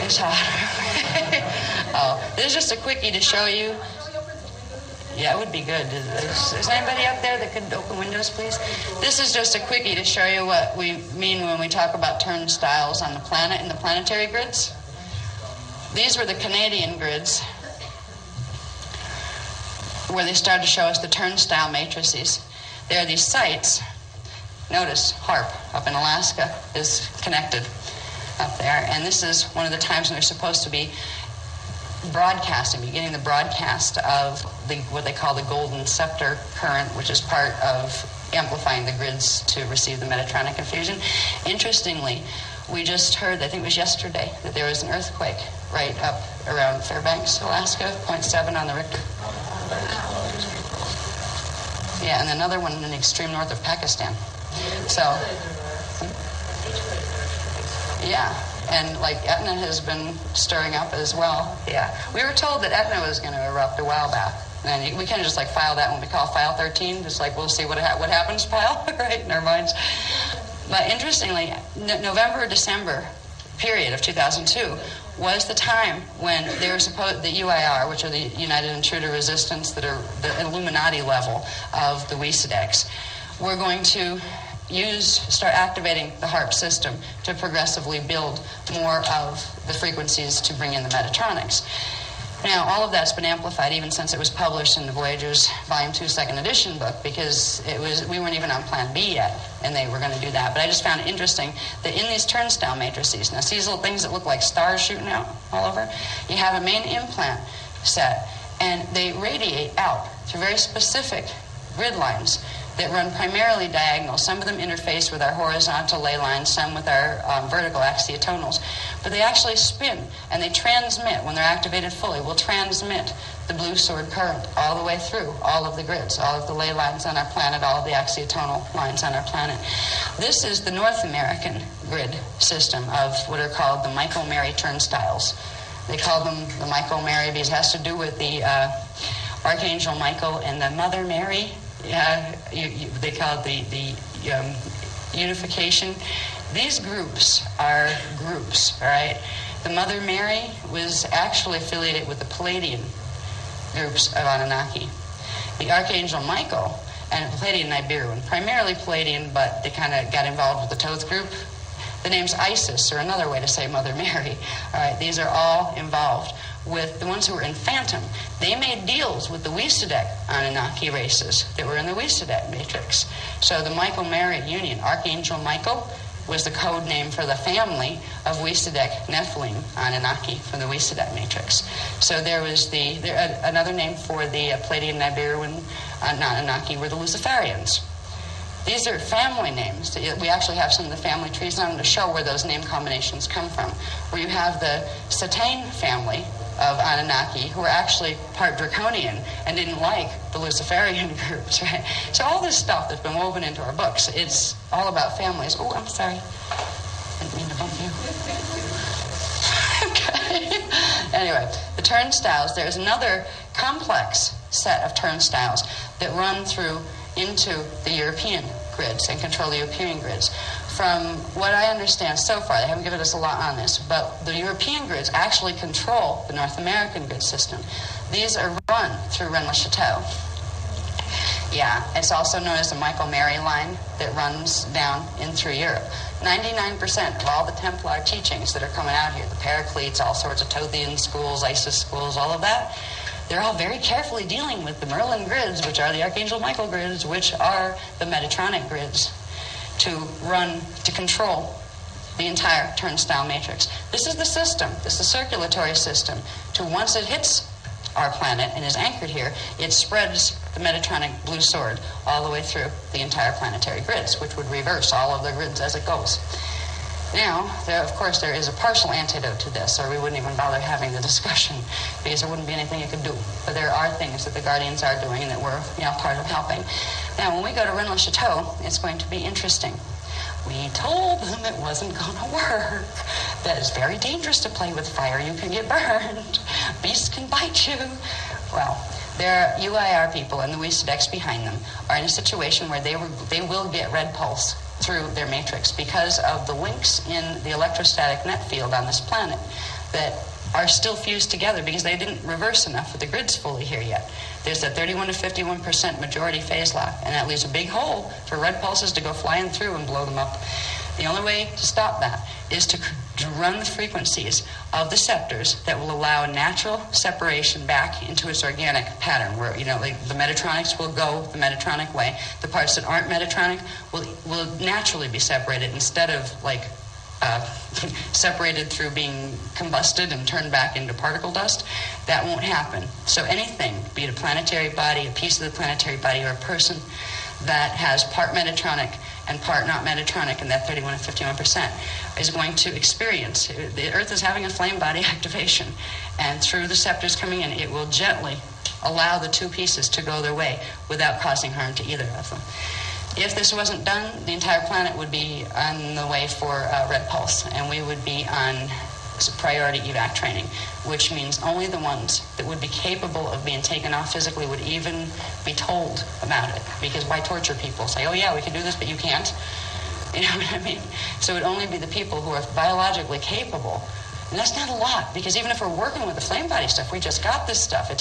It's hot. Oh, this is just a quickie to show you. Yeah, it would be good. Is anybody up there that could open windows, please? This is just a quickie to show you what we mean when we talk about turnstiles on the planet in the planetary grids. These were the Canadian grids, where they started to show us the turnstile matrices. There are these sites. Notice HARP up in Alaska is connected up there, and this is one of the times when they're supposed to be beginning the broadcast of what they call the golden scepter current, which is part of amplifying the grids to receive the Metatronic infusion. Interestingly, we just heard, I think it was yesterday, that there was an earthquake right up around Fairbanks, Alaska, 0.7 on the Richter. Yeah, and another one in the extreme north of Pakistan. So, yeah. And like Etna has been stirring up as well. Yeah. We were told that Etna was going to erupt a while back. And we kind of just like file that when we call file 13. Just like we'll see what happens pile, right, in our minds. But interestingly, November, December period of 2002 was the time when they were supposed, the UIR, which are the United Intruder Resistance, that are the Illuminati level of the WESIDEX, were going to start activating the HARP system to progressively build more of the frequencies to bring in the Metatronics. Now, all of that's been amplified even since it was published in the Voyager's Volume 2 Second Edition book, because we weren't even on Plan B yet, and they were going to do that. But I just found it interesting that in these turnstile matrices, now see these little things that look like stars shooting out all over? You have a main implant set, and they radiate out through very specific grid lines that run primarily diagonal. Some of them interface with our horizontal ley lines, some with our vertical axiotonals. But they actually spin, and they transmit, when they're activated fully, will transmit the blue sword current all the way through all of the grids, all of the ley lines on our planet, all of the axiotonal lines on our planet. This is the North American grid system of what are called the Michael Mary turnstiles. They call them the Michael Mary because it has to do with the Archangel Michael and the Mother Mary. They call it the unification. These groups are groups, all right? The Mother Mary was actually affiliated with the Palladian groups of Anunnaki. The Archangel Michael and Palladian Nibiruan, primarily Palladian, but they kind of got involved with the Thoth group. The name's Isis, or another way to say Mother Mary. All right, these are all involved with the ones who were in Phantom. They made deals with the WESIDEC Anunnaki races that were in the WESIDEC matrix. So the Michael Mary union, Archangel Michael, was the code name for the family of WESIDEC Nephilim Anunnaki from the WESIDEC matrix. So there was another name for the Palladian Nibiruan Anunnaki were the Luciferians. These are family names. We actually have some of the family trees on to show where those name combinations come from. Where you have the Satane family of Anunnaki, who were actually part Draconian and didn't like the Luciferian groups, right? So all this stuff that's been woven into our books, it's all about families. Oh, I'm sorry. Didn't mean to bump you. Okay. Anyway, the turnstiles, there's another complex set of turnstiles that run through into the European grids and control the European grids. From what I understand so far, they haven't given us a lot on this, but the European grids actually control the North American grid system. These are run through Rennes-le-Chateau. Yeah, it's also known as the Michael Mary line that runs down in through Europe. 99% of all the Templar teachings that are coming out here, the Paracletes, all sorts of Thothian schools, Isis schools, all of that, they're all very carefully dealing with the Merlin grids, which are the Archangel Michael grids, which are the Metatronic grids, to control the entire turnstile matrix. This is the system, this is the circulatory system, to once it hits our planet and is anchored here, it spreads the Metatronic blue sword all the way through the entire planetary grids, which would reverse all of the grids as it goes. Now, of course, there is a partial antidote to this, or we wouldn't even bother having the discussion, because there wouldn't be anything you could do. But there are things that the Guardians are doing that we're part of helping. Now, when we go to Rennes-le-Chateau, it's going to be interesting. We told them it wasn't going to work. That it's very dangerous to play with fire. You can get burned. Beasts can bite you. Well, their UIR people and the WESIDEX behind them are in a situation where they will get red pulse through their matrix because of the links in the electrostatic net field on this planet that are still fused together because they didn't reverse enough with the grids fully here yet. There's a 31 to 51% majority phase lock, and that leaves a big hole for red pulses to go flying through and blow them up. The only way to stop that is to run the frequencies of the septors that will allow natural separation back into its organic pattern, where, you know, like the Metatronics will go the Metatronic way. The parts that aren't Metatronic will naturally be separated instead of like separated through being combusted and turned back into particle dust. That won't happen. So anything, be it a planetary body, a piece of the planetary body, or a person that has part Metatronic and part not Metatronic in that 31 to 51%, is going to experience, the Earth is having a flame body activation, and through the scepters coming in, it will gently allow the two pieces to go their way without causing harm to either of them. If this wasn't done, the entire planet would be on the way for red pulse, and we would be on priority evac training, which means only the ones that would be capable of being taken off physically would even be told about it. Because why torture people? Say, oh yeah, we can do this, but you can't. You know what I mean? So it would only be the people who are biologically capable. And that's not a lot, because even if we're working with the flame body stuff, we just got this stuff.